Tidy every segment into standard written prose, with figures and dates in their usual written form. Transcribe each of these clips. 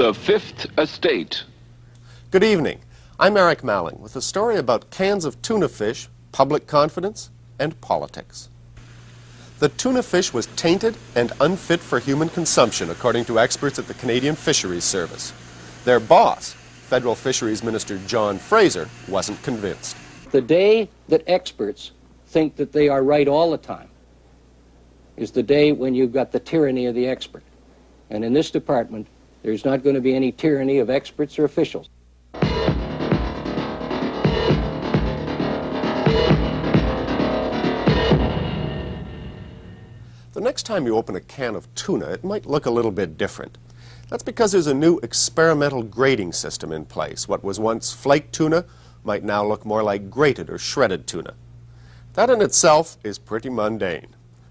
The Fifth Estate. Good evening. I'm Eric Malling with a story about cans of tuna fish, public confidence, and politics. The tuna fish was tainted and unfit for human consumption, according to experts at the Canadian Fisheries Service. Their boss, Federal Fisheries Minister John Fraser, wasn't convinced. The day that experts think that they are right all the time is the day when you've got the tyranny of the expert. And in this department, there's not going to be any tyranny of experts or officials. The next time you open a can of tuna, it might look a little bit different. That's because there's a new experimental grading system in place. What was once flake tuna might now look more like grated or shredded tuna. That in itself is pretty mundane.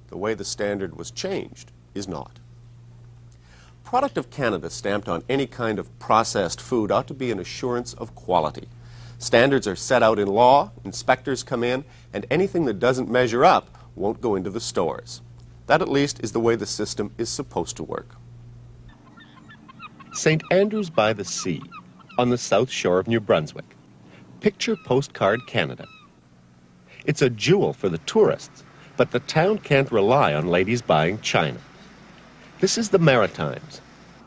The way the standard was changed is not. Product of Canada stamped on any kind of processed food ought to be an assurance of quality. Standards are set out in law, inspectors come in, and anything that doesn't measure up won't go into the stores. That at least is the way the system is supposed to work. St. Andrews by the Sea, on the south shore of New Brunswick. Picture postcard Canada. It's a jewel for the tourists, but the town can't rely on ladies buying china. This is the Maritimes,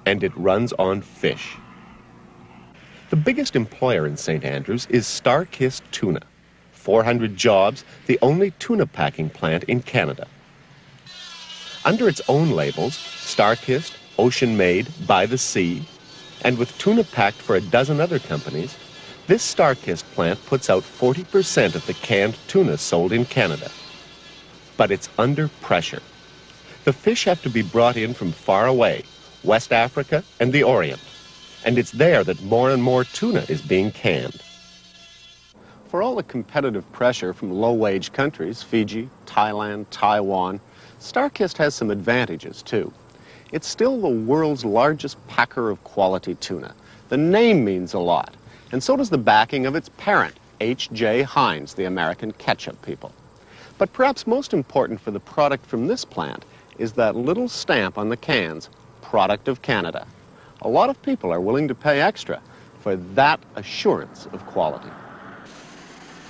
and it runs on fish. The biggest employer in St. Andrews is Star-Kist Tuna. 400 jobs, the only tuna packing plant in Canada. Under its own labels, Star-Kist, Ocean-Made, By the Sea, and with tuna packed for a dozen other companies, this Star-Kist plant puts out 40% of the canned tuna sold in Canada. But it's under pressure. The fish have to be brought in from far away, West Africa and the Orient, and it's there that more and more tuna is being canned. For all the competitive pressure from low-wage countries, Fiji, Thailand, Taiwan, Star-Kist has some advantages too. It's still the world's largest packer of quality tuna. The name means a lot, and so does the backing of its parent, H.J. Heinz, the American ketchup people. But perhaps most important for the product from this plant is that little stamp on the cans, Product of Canada. A lot of people are willing to pay extra for that assurance of quality.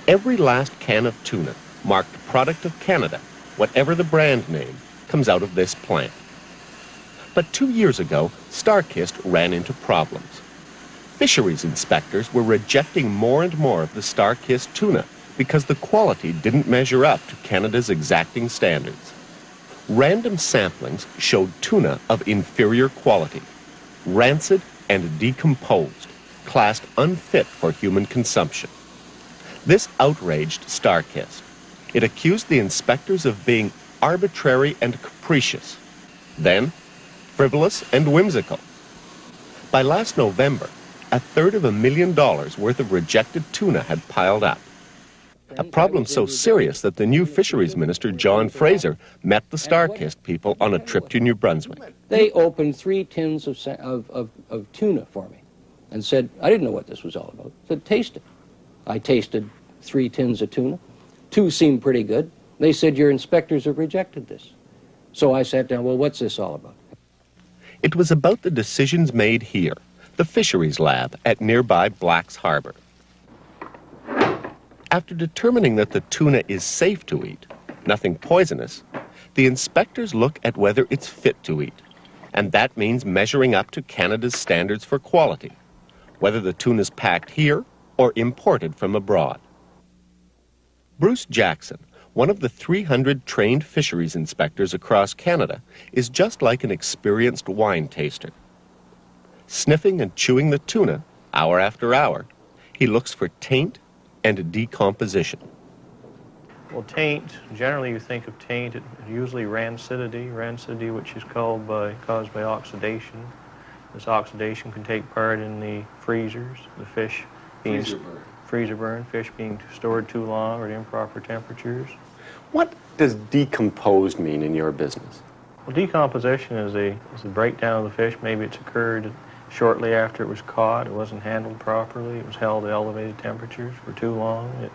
Every last can of tuna marked Product of Canada, whatever the brand name, comes out of this plant. But 2 years ago, Star-Kist ran into problems. Fisheries inspectors were rejecting more and more of the Star-Kist tuna because the quality didn't measure up to Canada's exacting standards. Random samplings showed tuna of inferior quality, rancid and decomposed, classed unfit for human consumption. This outraged Star-Kist. It accused the inspectors of being arbitrary and capricious, then frivolous and whimsical. By last November, $250,000 worth of rejected tuna had piled up. A problem so serious that the new fisheries minister, John Fraser, met the Star-Kist people on a trip to New Brunswick. They opened 3 tins of tuna for me and said, I didn't know what this was all about. Said, taste it. I tasted 3 tins of tuna. 2 seemed pretty good. They said, your inspectors have rejected this. So I sat down, well, what's this all about? It was about the decisions made here, the Fisheries Lab at nearby Black's Harbor. After determining that the tuna is safe to eat, nothing poisonous, the inspectors look at whether it's fit to eat. And that means measuring up to Canada's standards for quality, whether the tuna's packed here or imported from abroad. Bruce Jackson, one of the 300 trained fisheries inspectors across Canada, is just like an experienced wine taster. Sniffing and chewing the tuna, hour after hour, he looks for taint and decomposition. Well, taint, generally you think of taint, usually rancidity, which is caused by oxidation. This oxidation can take part in the freezers, the fish being freezer burn, fish being stored too long or at improper temperatures. What does decomposed mean in your business? Well, decomposition is a breakdown of the fish. Maybe it's occurred shortly after it was caught. It wasn't handled properly. It was held at elevated temperatures for too long.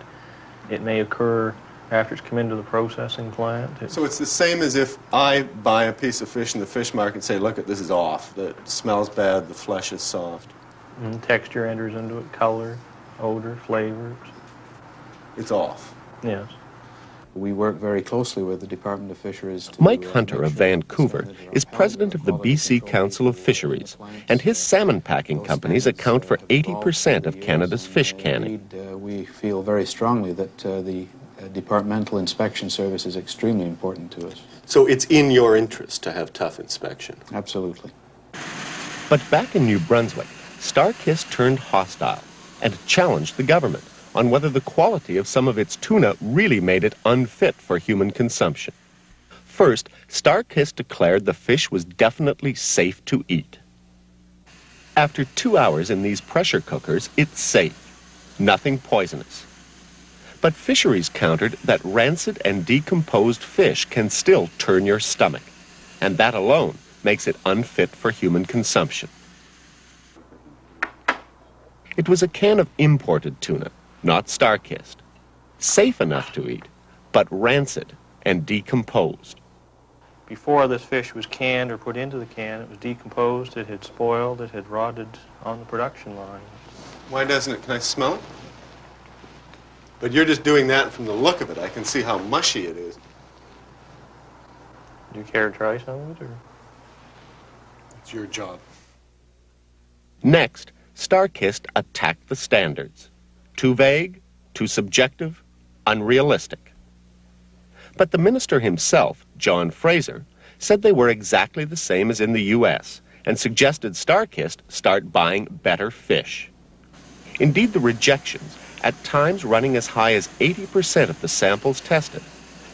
It may occur after it's come into the processing plant. So it's the same as if I buy a piece of fish in the fish market and say, look, this is off. It smells bad, the flesh is soft. And texture enters into it, color, odor, flavors. It's off. Yes. We work very closely with the Department of Fisheries. Mike Hunter of Vancouver is president of the BC Council of Fisheries, and his salmon packing companies account for 80% of Canada's fish canning. We feel very strongly that the departmental inspection service is extremely important to us. So it's in your interest to have tough inspection? Absolutely. But back in New Brunswick, Star-Kist turned hostile and challenged the government on whether the quality of some of its tuna really made it unfit for human consumption. First, Star-Kist declared the fish was definitely safe to eat. After 2 hours in these pressure cookers, it's safe, nothing poisonous. But fisheries countered that rancid and decomposed fish can still turn your stomach, and that alone makes it unfit for human consumption. It was a can of imported tuna, not Star-Kist. Safe enough to eat, but rancid and decomposed. Before this fish was canned or put into the can, it was decomposed, it had spoiled, it had rotted on the production line. Why doesn't it? Can I smell it? But you're just doing that from the look of it. I can see how mushy it is. Do you care to try some of it, or? It's your job. Next, Star-Kist attacked the standards. Too vague, too subjective, unrealistic. But the minister himself, John Fraser, said they were exactly the same as in the U.S. and suggested Star-Kist start buying better fish. Indeed, the rejections, at times running as high as 80% of the samples tested,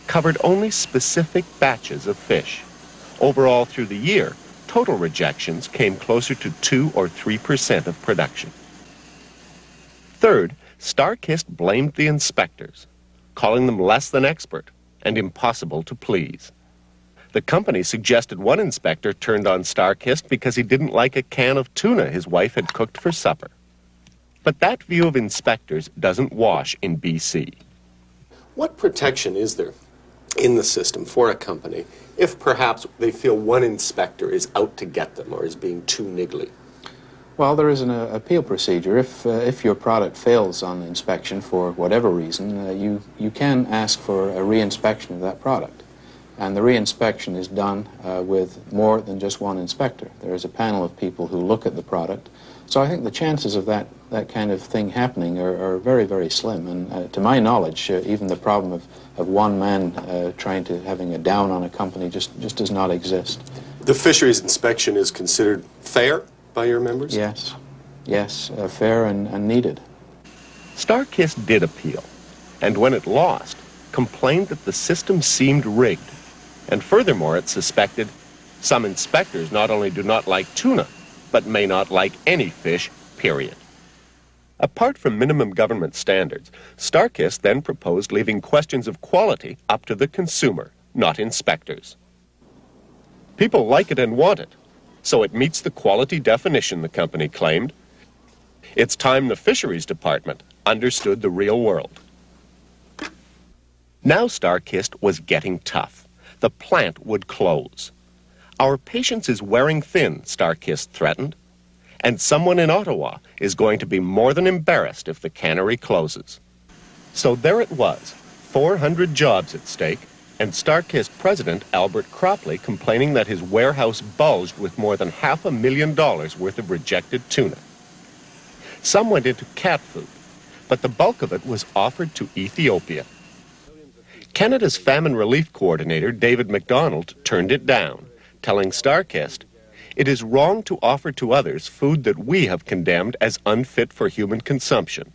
covered only specific batches of fish. Overall, through the year, total rejections came closer to 2 or 3% of production. Third, Star-Kist blamed the inspectors, calling them less than expert and impossible to please. The company suggested one inspector turned on Star-Kist because he didn't like a can of tuna his wife had cooked for supper. But that view of inspectors doesn't wash in BC. What protection is there in the system for a company if perhaps they feel one inspector is out to get them or is being too niggly? Well, there is an appeal procedure. If your product fails on inspection for whatever reason, you can ask for a reinspection of that product. And the reinspection is done with more than just one inspector. There is a panel of people who look at the product. So I think the chances of that kind of thing happening are very, very slim. And to my knowledge, even the problem of one man having a down on a company just does not exist. The fisheries inspection is considered fair by your members? Yes. Yes, fair and needed. Star-Kist did appeal, and when it lost, complained that the system seemed rigged. And furthermore, it suspected some inspectors not only do not like tuna, but may not like any fish, period. Apart from minimum government standards, Star-Kist then proposed leaving questions of quality up to the consumer, not inspectors. People like it and want it, so it meets the quality definition, the company claimed. It's time the Fisheries Department understood the real world. Now Star-Kist was getting tough. The plant would close. Our patience is wearing thin, Star-Kist threatened. And someone in Ottawa is going to be more than embarrassed if the cannery closes. So there it was, 400 jobs at stake, and Star-Kist President Albert Cropley complaining that his warehouse bulged with more than $500,000 worth of rejected tuna. Some went into cat food, but the bulk of it was offered to Ethiopia. Canada's Famine Relief Coordinator, David MacDonald, turned it down, telling Star-Kist, "It is wrong to offer to others food that we have condemned as unfit for human consumption."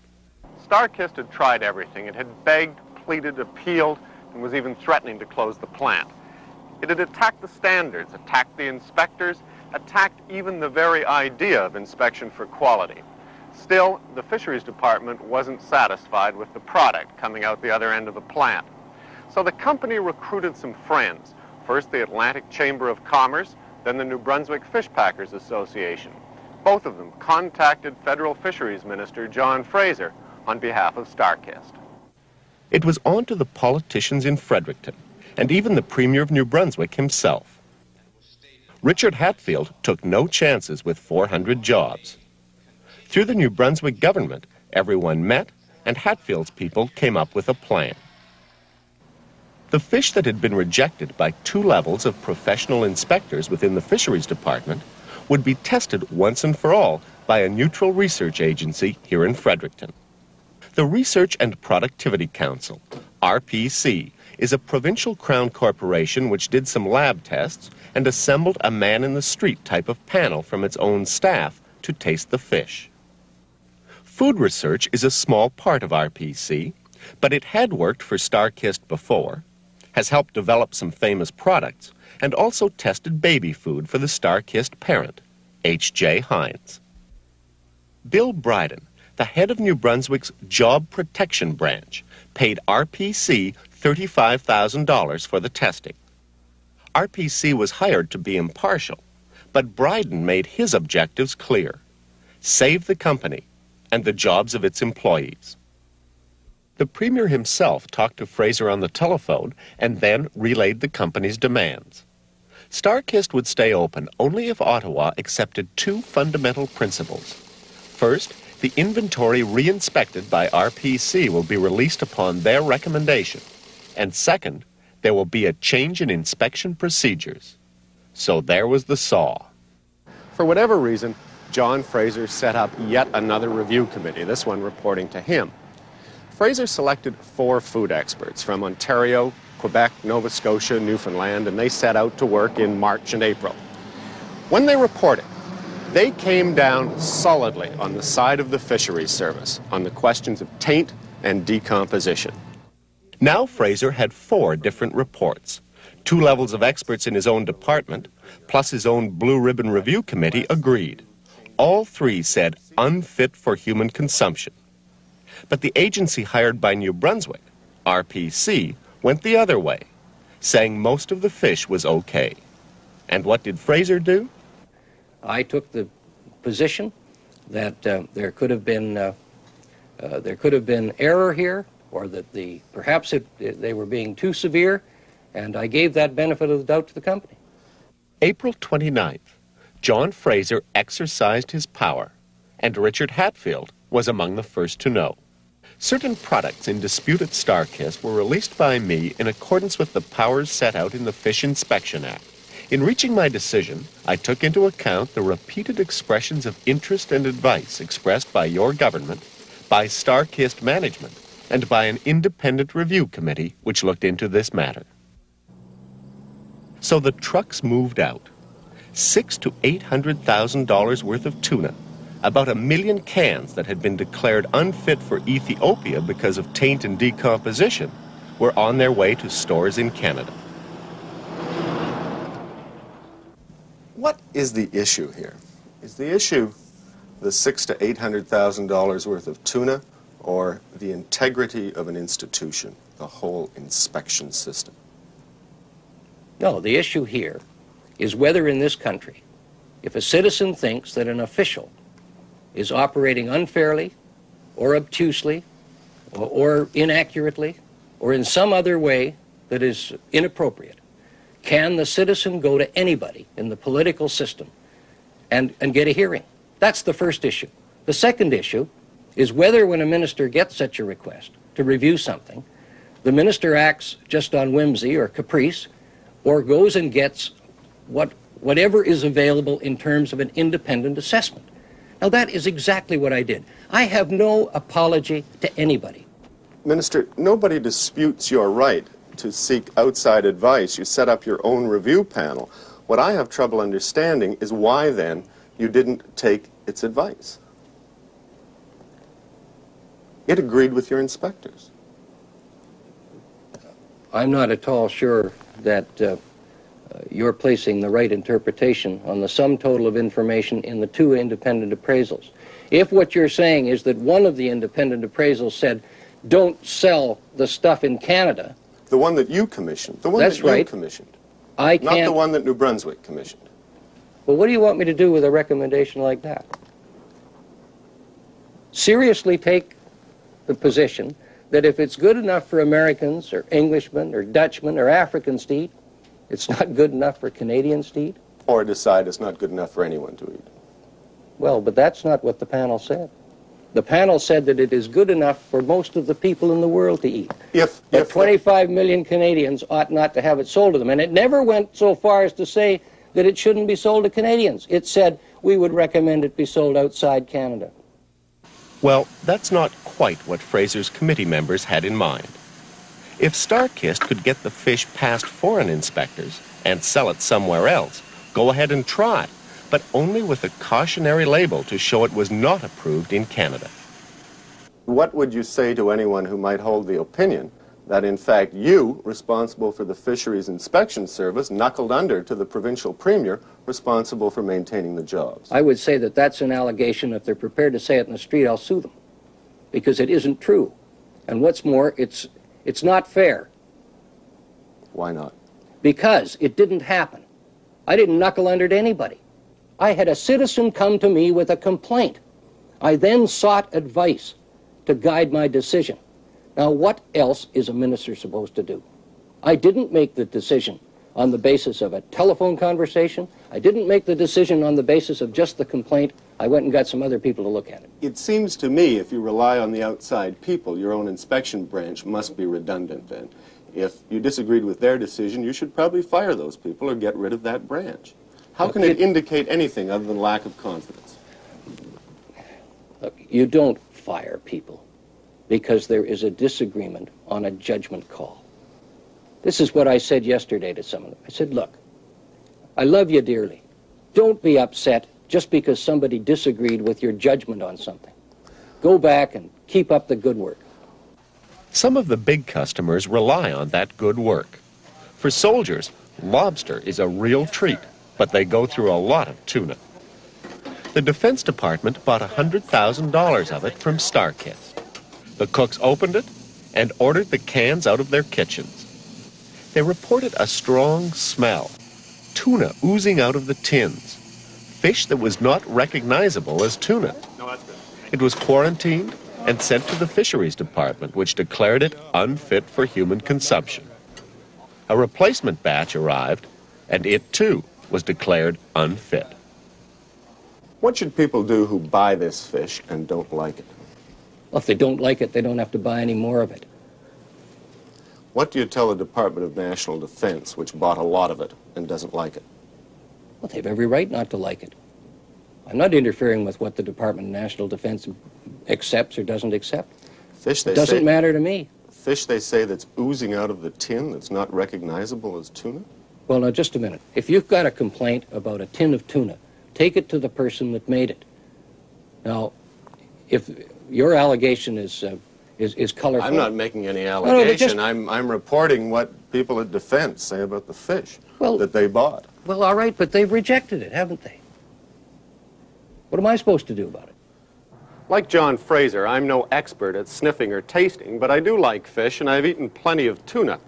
Star-Kist had tried everything. It had begged, pleaded, appealed, and was even threatening to close the plant. It had attacked the standards, attacked the inspectors, attacked even the very idea of inspection for quality. Still, the Fisheries Department wasn't satisfied with the product coming out the other end of the plant. So the company recruited some friends, first the Atlantic Chamber of Commerce, then the New Brunswick Fish Packers Association. Both of them contacted Federal Fisheries Minister John Fraser on behalf of Star-Kist. It was on to the politicians in Fredericton, and even the Premier of New Brunswick himself. Richard Hatfield took no chances with 400 jobs. Through the New Brunswick government, everyone met, and Hatfield's people came up with a plan. The fish that had been rejected by 2 levels of professional inspectors within the Fisheries Department would be tested once and for all by a neutral research agency here in Fredericton. The Research and Productivity Council, RPC, is a provincial crown corporation which did some lab tests and assembled a man-in-the-street type of panel from its own staff to taste the fish. Food research is a small part of RPC, but it had worked for Star-Kist before, has helped develop some famous products, and also tested baby food for the Star-Kist parent, H.J. Hines. Bill Bryden, the head of New Brunswick's Job Protection Branch, paid RPC $35,000 for the testing. RPC was hired to be impartial, but Bryden made his objectives clear: save the company and the jobs of its employees. The Premier himself talked to Fraser on the telephone and then relayed the company's demands. Star-Kist would stay open only if Ottawa accepted 2 fundamental principles. First, the inventory re-inspected by RPC will be released upon their recommendation. And second, there will be a change in inspection procedures. So there was the saw. For whatever reason, John Fraser set up yet another review committee, this one reporting to him. Fraser selected 4 food experts from Ontario, Quebec, Nova Scotia, Newfoundland, and they set out to work in March and April. When they reported, they came down solidly on the side of the Fisheries Service on the questions of taint and decomposition. Now Fraser had 4 different reports. 2 levels of experts in his own department, plus his own Blue Ribbon Review Committee agreed. All 3 said unfit for human consumption. But the agency hired by New Brunswick, RPC, went the other way, saying most of the fish was okay. And what did Fraser do? I took the position that there could have been error here, or that perhaps they were being too severe, and I gave that benefit of the doubt to the company. April 29th, John Fraser exercised his power, and Richard Hatfield was among the first to know. Certain products in dispute at Star-Kist were released by me in accordance with the powers set out in the Fish Inspection Act. In reaching my decision, I took into account the repeated expressions of interest and advice expressed by your government, by Star-Kist management, and by an independent review committee which looked into this matter. So the trucks moved out. $600,000 to $800,000 worth of tuna, about 1 million cans that had been declared unfit for Ethiopia because of taint and decomposition, were on their way to stores in Canada. What is the issue here? Is the issue the $600,000 to $800,000 worth of tuna, or the integrity of an institution, the whole inspection system? No, the issue here is whether in this country, if a citizen thinks that an official is operating unfairly or obtusely or inaccurately or in some other way that is inappropriate, can the citizen go to anybody in the political system and get a hearing? That's the first issue. The second issue is whether when a minister gets such a request to review something, the minister acts just on whimsy or caprice, or goes and gets whatever is available in terms of an independent assessment. Now, that is exactly what I did. I have no apology to anybody. Minister, nobody disputes your right to seek outside advice. You set up your own review panel. What I have trouble understanding is why, then, you didn't take its advice. It agreed with your inspectors. I'm not at all sure that you're placing the right interpretation on the sum total of information in the 2 independent appraisals. If what you're saying is that one of the independent appraisals said, don't sell the stuff in Canada. The one that you commissioned. The one That's that you right. commissioned. I can't. Not the one that New Brunswick commissioned. Well, what do you want me to do with a recommendation like that? Seriously take the position that if it's good enough for Americans or Englishmen or Dutchmen or Africans to eat, it's not good enough for Canadians to eat? Or decide it's not good enough for anyone to eat. Well, but that's not what the panel said. The panel said that it is good enough for most of the people in the world to eat. But 25 million Canadians ought not to have it sold to them. And it never went so far as to say that it shouldn't be sold to Canadians. It said we would recommend it be sold outside Canada. Well, that's not quite what Fraser's committee members had in mind. If Star-Kist could get the fish past foreign inspectors and sell it somewhere else, go ahead and try, but only with a cautionary label to show it was not approved in Canada. What would you say to anyone who might hold the opinion that, in fact, you, responsible for the Fisheries Inspection Service, knuckled under to the provincial premier, responsible for maintaining the jobs? I would say that that's an allegation. If they're prepared to say it in the street, I'll sue them, because it isn't true. And what's more, it's not fair. Why not? Because it didn't happen. I didn't knuckle under to anybody. I had a citizen come to me with a complaint. I then sought advice to guide my decision. Now, what else is a minister supposed to do? I didn't make the decision on the basis of a telephone conversation. I didn't make the decision on the basis of just the complaint. I went and got some other people to look at it. It seems to me if you rely on the outside people, your own inspection branch must be redundant then. If you disagreed with their decision, you should probably fire those people or get rid of that branch. How can it indicate anything other than lack of confidence? Look, you don't fire people because there is a disagreement on a judgment call. This is what I said yesterday to some of them. I said, look, I love you dearly. Don't be upset just because somebody disagreed with your judgment on something. Go back and keep up the good work. Some of the big customers rely on that good work. For soldiers, lobster is a real treat, but they go through a lot of tuna. The Defense Department bought $100,000 of it from Star-Kist. The cooks opened it and ordered the cans out of their kitchens. They reported a strong smell, tuna oozing out of the tins, fish that was not recognizable as tuna. No, that's good. It was quarantined and sent to the Fisheries Department, which declared it unfit for human consumption. A replacement batch arrived, and it too was declared unfit. What should people do who buy this fish and don't like it? Well, if they don't like it, they don't have to buy any more of it. What do you tell the Department of National Defense, which bought a lot of it and doesn't like it? Well, they have every right not to like it. I'm not interfering with what the Department of National Defense accepts or doesn't accept. Fish, they It doesn't say, matter to me. Fish, they say, that's oozing out of the tin that's not recognizable as tuna? Well, now, just a minute. If you've got a complaint about a tin of tuna, take it to the person that made it. Now, if your allegation is colorful... I'm not making any allegation. I'm reporting what people at Defense say about the fish that they bought. Well, all right, but they've rejected it, haven't they? What am I supposed to do about it? Like John Fraser, I'm no expert at sniffing or tasting, but I do like fish, and I've eaten plenty of tuna.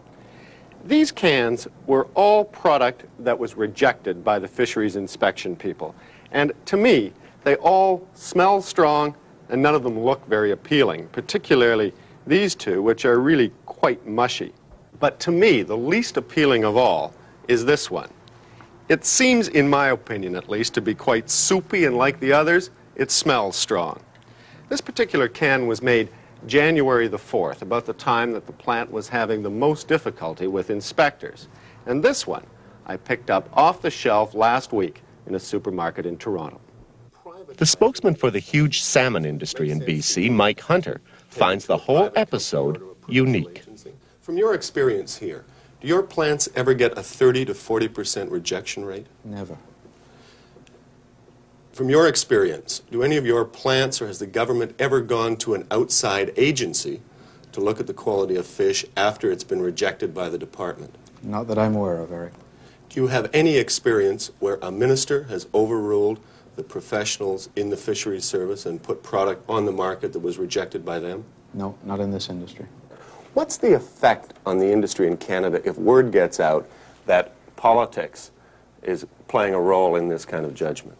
These cans were all product that was rejected by the fisheries inspection people. And to me, they all smell strong, and none of them look very appealing, particularly these two, which are really quite mushy. But to me, the least appealing of all is this one. It seems, in my opinion at least, to be quite soupy, and like the others, it smells strong. This particular can was made January the 4th, about the time that the plant was having the most difficulty with inspectors. And this one I picked up off the shelf last week in a supermarket in Toronto. The spokesman for the huge salmon industry in BC, Mike Hunter, finds the whole episode unique. From your experience here, do your plants ever get a 30 to 40% rejection rate? Never. From your experience, do any of your plants or has the government ever gone to an outside agency to look at the quality of fish after it's been rejected by the department? Not that I'm aware of, Eric. Do you have any experience where a minister has overruled the professionals in the fisheries service and put product on the market that was rejected by them? No, not in this industry. What's the effect on the industry in Canada if word gets out that politics is playing a role in this kind of judgment?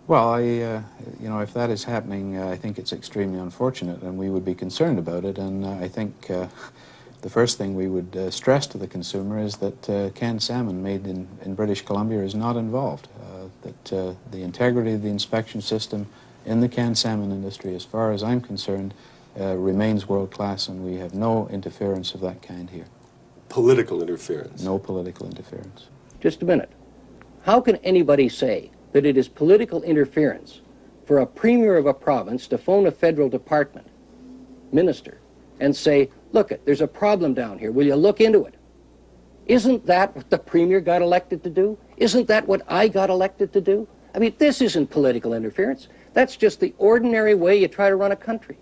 Well, you know, if that is happening, I think it's extremely unfortunate, and we would be concerned about it. And I think the first thing we would stress to the consumer is that canned salmon made in British Columbia is not involved. That the integrity of the inspection system in the canned salmon industry, as far as I'm concerned, remains world-class, and we have no interference of that kind here. Political interference? No political interference. Just a minute. How can anybody say that it is political interference for a premier of a province to phone a federal department minister and say, look, there's a problem down here, will you look into it? Isn't that what the premier got elected to do? Isn't that what I got elected to do? I mean, this isn't political interference. That's just the ordinary way you try to run a country.